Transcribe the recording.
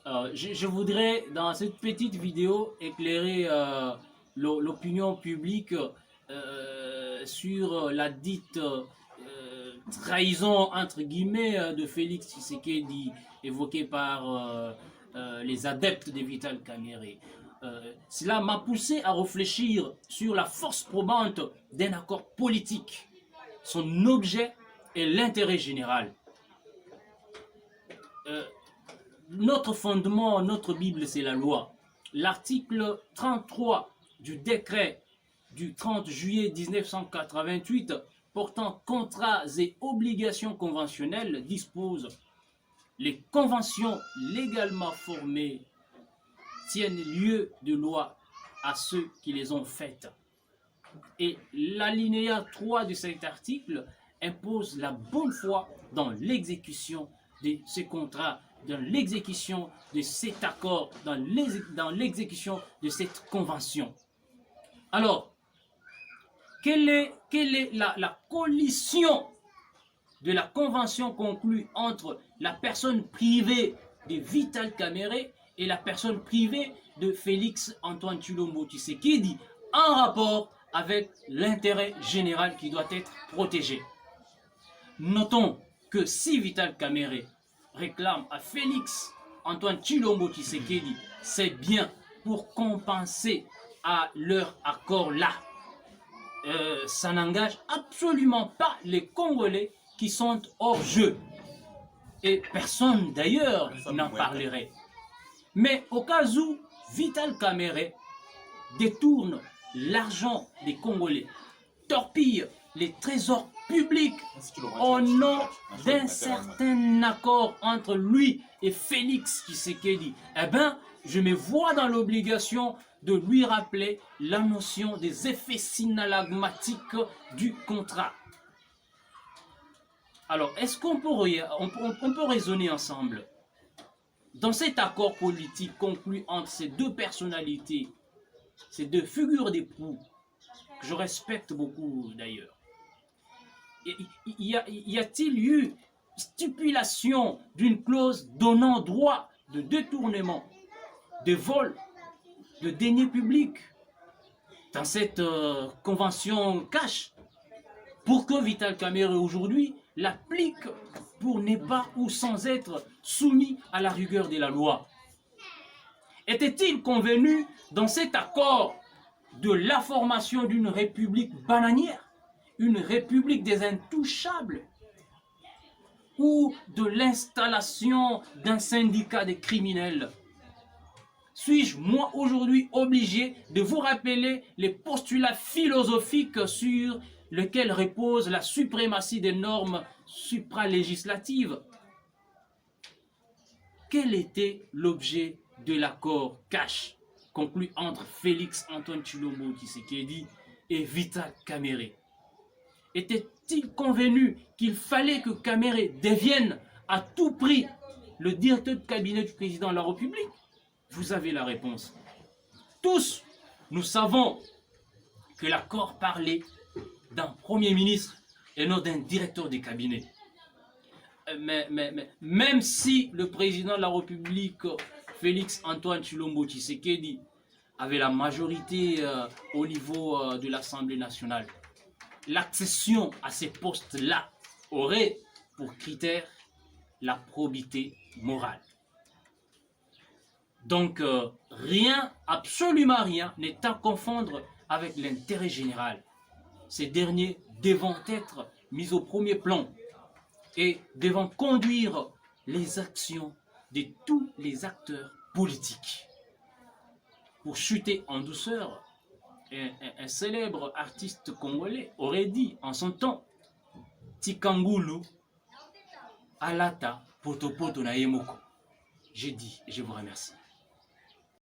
Je voudrais, dans cette petite vidéo, éclairer l'opinion publique sur la dite trahison, entre guillemets, de Félix Tshisekedi, évoquée par les adeptes de Vital Kamerhe. Cela m'a poussé à réfléchir sur la force probante d'un accord politique, son objet et l'intérêt général. Notre fondement, notre Bible, c'est la loi. L'article 33 du décret du 30 juillet 1988 portant contrats et obligations conventionnelles dispose: les conventions légalement formées tiennent lieu de loi à ceux qui les ont faites. Et l'alinéa 3 de cet article impose la bonne foi dans l'exécution de ces contrats, dans l'exécution de cet accord, dans l'exécution de cette convention. Alors, quelle est la collision de la convention conclue entre la personne privée de Vital Kamerhe et la personne privée de Félix Antoine Tshilombo Tshisekedi en rapport avec l'intérêt général qui doit être protégé? Notons que si Vital Kamerhe réclame à Félix Antoine Tshilombo Tshisekedi, c'est bien pour compenser à leur accord-là. Ça n'engage absolument pas les Congolais qui sont hors jeu. Et personne d'ailleurs n'en parlerait. Mais au cas où Vital Kamerhe détourne l'argent des Congolais, torpille les trésors publics au nom d'un certain accord entre lui et Félix Tshisekedi, eh bien, je me vois dans l'obligation de lui rappeler la notion des effets synalagmatiques du contrat. Alors, est-ce qu'on peut raisonner ensemble? Dans cet accord politique conclu entre ces deux personnalités, ces deux figures d'époux, que je respecte beaucoup d'ailleurs, y a-t-il eu stipulation d'une clause donnant droit de détournement, de vol, de deniers publics dans cette convention cash, pour que Vital Kamerhe aujourd'hui l'applique pour ne pas ou sans être soumis à la rigueur de la loi? Était-il convenu dans cet accord de la formation d'une république bananière, une république des intouchables, ou de l'installation d'un syndicat des criminels? Suis-je, moi, aujourd'hui, obligé de vous rappeler les postulats philosophiques sur lesquels repose la suprématie des normes supralégislatives? Quel était l'objet de l'accord cash conclu entre Félix Antoine Tshilombo Tshisekedi et Vital Kamerhe? Était-il convenu qu'il fallait que Kamerhe devienne à tout prix le directeur de cabinet du président de la République? Vous avez la réponse. Tous, nous savons que l'accord parlait d'un Premier ministre et non d'un directeur de cabinet. Mais même si le président de la République, Félix Antoine Tshilombo Tshisekedi, avait la majorité au niveau de l'Assemblée nationale, l'accession à ces postes-là aurait pour critère la probité morale. Donc rien, absolument rien, n'est à confondre avec l'intérêt général. Ces derniers devront être mis au premier plan et devront conduire les actions de tous les acteurs politiques. Pour chuter en douceur, un célèbre artiste congolais aurait dit en son temps: Tikangulu, Alata, Potopoto na Yemoko. J'ai dit, je vous remercie.